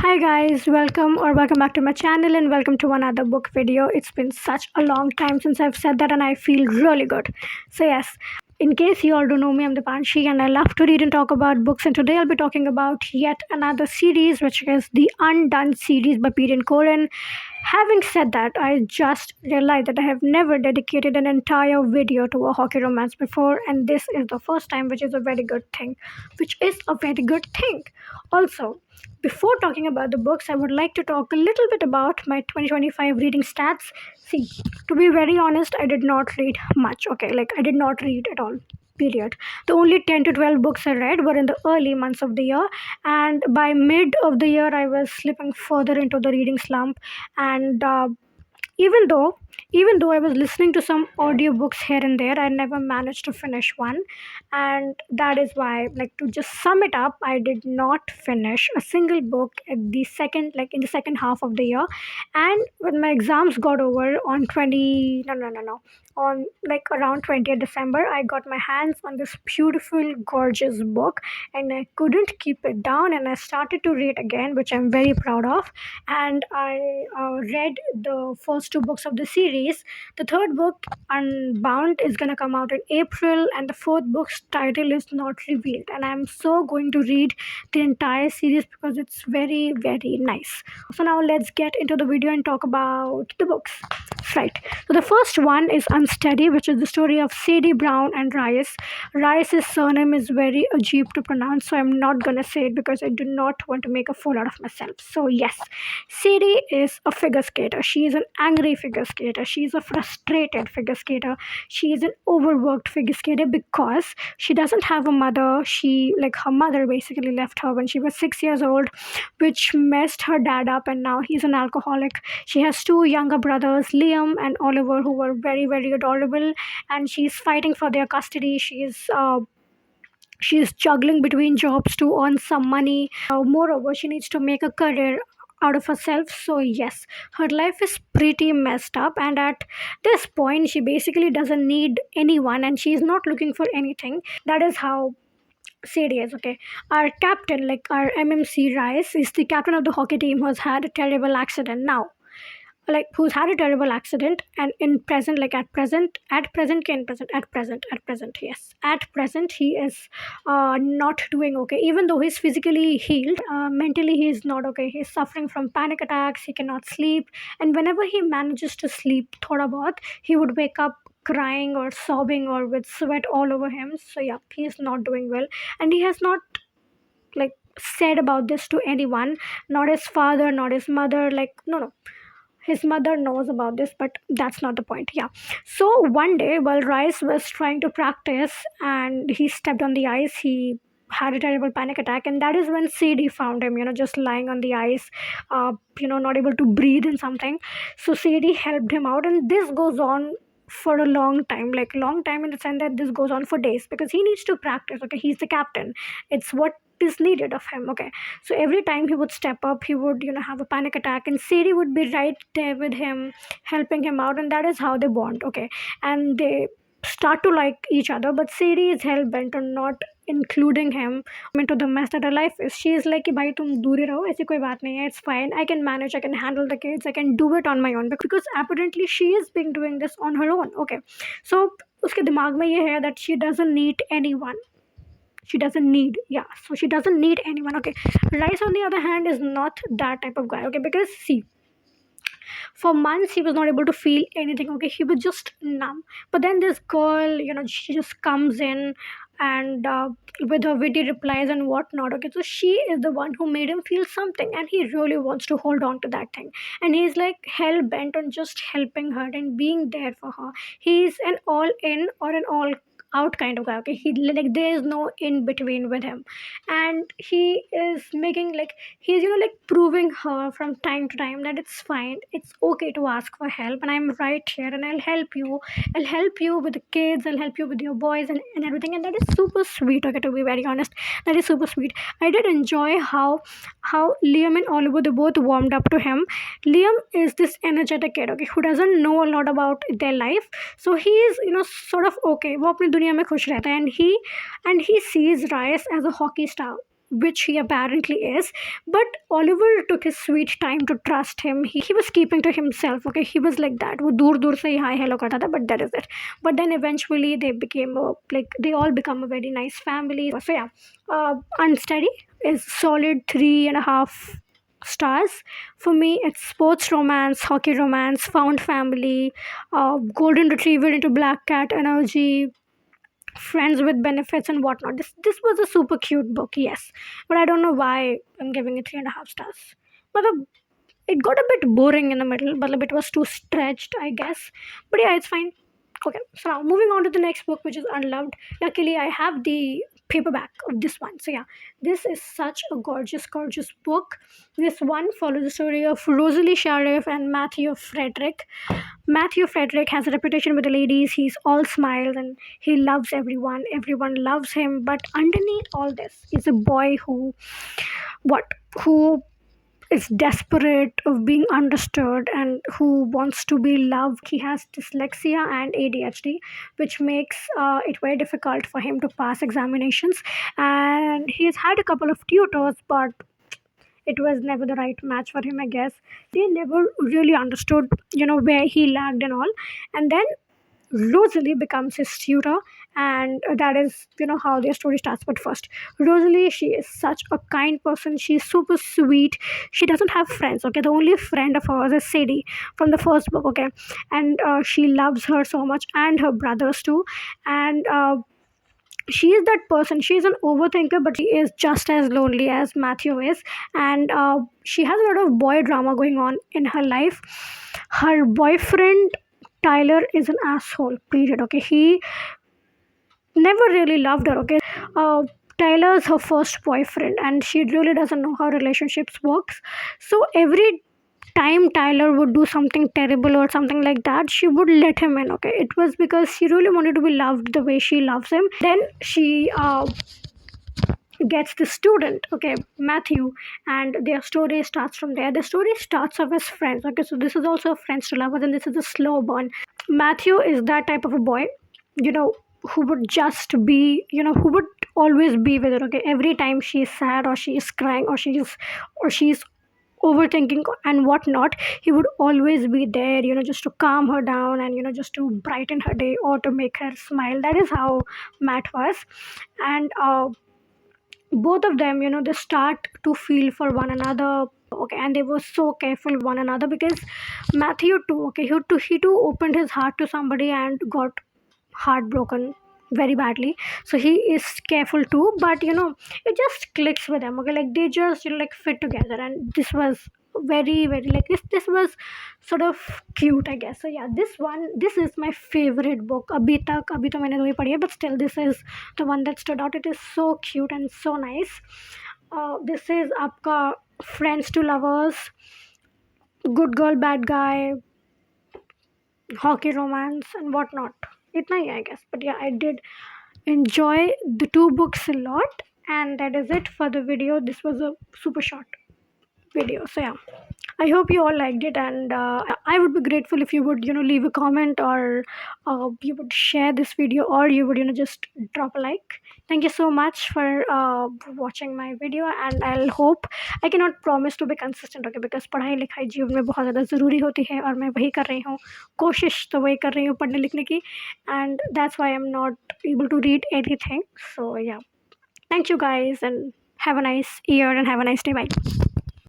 Hi guys, welcome back to my channel and welcome to another book video. It's been such a long time since I've said that and I feel really good. So yes, in case you all don't know me, I'm the Panshi and I love to read and talk about books, and today I'll be talking about yet another series, which is the Undone series by Peyton and Corinne. Having said that, I just realized that I have never dedicated an entire video to a hockey romance before, and this is the first time, which is a very good thing. Which is a very good thing. Also, before talking about the books, I would like to talk a little bit about my 2025 reading stats. See, to be very honest, I did not read much. Okay, like I did not read at all. Period. The only 10 to 12 books I read were in the early months of the year, and by mid of the year, I was slipping further into the reading slump. And even though even though I was listening to some audiobooks here and there, I never managed to finish one. And that is why, like, to just sum it up, I did not finish a single book at the second like in the second half of the year. And when my exams got over on 20 no no no no on like around 20th December, I got my hands on this beautiful gorgeous book, and I couldn't keep it down, and I started to read again, which I'm very proud of. And I read the first two books of the series. The third book, Unbound, is going to come out in April, and the fourth book's title is not revealed. And I'm so going to read the entire series because it's very, very nice. So now let's get into the video and talk about the books. Right. So the first one is Unsteady, which is the story of Sadie Brown and Rice. Rice's surname is very Ajib to pronounce, so I'm not gonna say it because I do not want to make a fool out of myself. So yes, Sadie is a figure skater. She is an angry figure skater. She is a frustrated figure skater. She is an overworked figure skater because she doesn't have a mother. Her mother basically left her when she was 6 years old, which messed her dad up, and now he's an alcoholic. She has two younger brothers, Liam and Oliver, who were very, very adorable, and she's fighting for their custody. She's juggling between jobs to earn some money. Moreover, she needs to make a career out of herself. So yes, her life is pretty messed up, and at this point she basically doesn't need anyone and she's not looking for anything. That is how Sadie is. Okay, our captain, like our MMC Rice, is the captain of the hockey team who has had a terrible accident now, like who's had a terrible accident. And in present, like at present, yes, at present he is not doing okay. Even though he's physically healed, mentally he is not okay. He's suffering from panic attacks. He cannot sleep, and whenever he manages to sleep thoda bahut, he would wake up crying or sobbing or with sweat all over him. So yeah, he is not doing well, and he has not, like, said about this to anyone, not his father, not his mother. Like, no, his mother knows about this, but that's not the point. Yeah. So one day while Rice was trying to practice and he stepped on the ice, he had a terrible panic attack, and that is when Sadie found him, just lying on the ice, not able to breathe and something. So Sadie helped him out, and this goes on for a long time, like long time in the sense that this goes on for days because he needs to practice. Okay, he's the captain. It's what is needed of him. Okay, so every time he would step up, he would have a panic attack, and Sadie would be right there with him, helping him out, and that is how they bond. Okay, and they start to like each other, but Sadie is hell bent on not including him into the mess that her life is. She is like कि भाई तुम दूर ही रहो, ऐसी कोई बात नहीं है, it's fine, I can manage, I can handle the kids, I can do it on my own, because apparently she is being doing this on her own. Okay, so उसके दिमाग में ये है that she doesn't need anyone. She doesn't need anyone. Okay, Rice on the other hand is not that type of guy. Okay, because see, for months he was not able to feel anything. Okay, he was just numb. But then this girl, she just comes in and with her witty replies and whatnot. Okay, so she is the one who made him feel something, and he really wants to hold on to that thing, and he's like hell bent on just helping her and being there for her. He's an all in or an all out kind of guy. Okay, he, like, there is no in between with him, and he is making, like, he's like proving her from time to time that it's fine, it's okay to ask for help, and I'm right here, and I'll help you with the kids, I'll help you with your boys and everything. And that is super sweet. Okay, to be very honest, that is super sweet. I did enjoy how Liam and Oliver, they both warmed up to him. Liam is this energetic kid, okay, who doesn't know a lot about their life, so he is sort of okay, वो अपनी दुनिया में खुश रहता है, and he sees Rice as a hockey star. which he apparently is. But Oliver took his sweet time to trust him. He was keeping to himself. Okay, he was like that. वो दूर दूर से ही hi hello करता था, but that is it. But then eventually they became they all become a very nice family. So yeah, Unsteady is solid 3.5 stars. For me, it's sports romance, hockey romance, found family, golden retriever into black cat energy, friends with benefits and whatnot. This was a super cute book, yes, but I don't know why I'm giving it 3.5 stars. But it got a bit boring in the middle, but it was too stretched, I guess. But yeah, it's fine. Okay, so now moving on to the next book, which is Unloved. Luckily, I have the paperback of this one. So yeah, this is such a gorgeous, gorgeous book. This one follows the story of Rosalie Sharif and Matthew Frederick. Matthew Frederick has a reputation with the ladies. He's all smiles and he loves everyone. Everyone loves him. But underneath all this is a boy who is desperate of being understood and who wants to be loved. He has dyslexia and ADHD, which makes it very difficult for him to pass examinations. And he's had a couple of tutors, but it was never the right match for him, I guess. They never really understood, where he lagged and all. And then Rosalie becomes his tutor, and that is, how their story starts. But first, Rosalie, she is such a kind person. She's super sweet. She doesn't have friends. Okay, the only friend of hers is Sadie from the first book. Okay, and she loves her so much, and her brothers too. And she is that person. She's an overthinker, but she is just as lonely as Matthew is, and she has a lot of boy drama going on in her life. Her boyfriend Tyler is an asshole, period. Okay, he never really loved her. Okay, Tyler's her first boyfriend, and she really doesn't know how relationships works. So every time Tyler would do something terrible or something like that, she would let him in. Okay, it was because she really wanted to be loved the way she loves him. Then she gets the student, okay, Matthew, and their story starts from there. The story starts off as friends. Okay, so this is also friends to lovers, and this is a slow burn. Matthew is that type of a boy, you know, who would just be, who would always be with her. Okay, every time she's sad or she's crying or she's overthinking and whatnot, he would always be there, just to calm her down and just to brighten her day or to make her smile. That is how Matt was. And both of them, they start to feel for one another. Okay, and they were so careful with one another because Matthew too, okay, he too opened his heart to somebody and got heartbroken very badly. So he is careful too, but it just clicks with them. Okay, like they just like fit together, and this was very, very, like, this was sort of cute, I guess. So yeah, this is my favorite book abhi to maine do hi padhi hai, but still this is the one that stood out. It is so cute and so nice. This is आपका friends to lovers, good girl bad guy, hockey romance and whatnot. Itna hi, I guess. But yeah, I did enjoy the two books a lot, and that is it for the video. This was a super short video. So yeah, I hope you all liked it, and I would be grateful if you would leave a comment, or you would share this video, or you would just drop a like. Thank you so much for watching my video, and I'll hope. I cannot promise to be consistent, okay, because पढ़ाई लिखाई जीवन में बहुत ज़्यादा ज़रूरी होती है, और मैं वही कर रही हूँ. कोशिश तो वही कर रही हूँ पढ़ने लिखने की, and that's why I'm not able to read anything. So yeah, thank you guys, and have a nice year and have a nice day. Bye.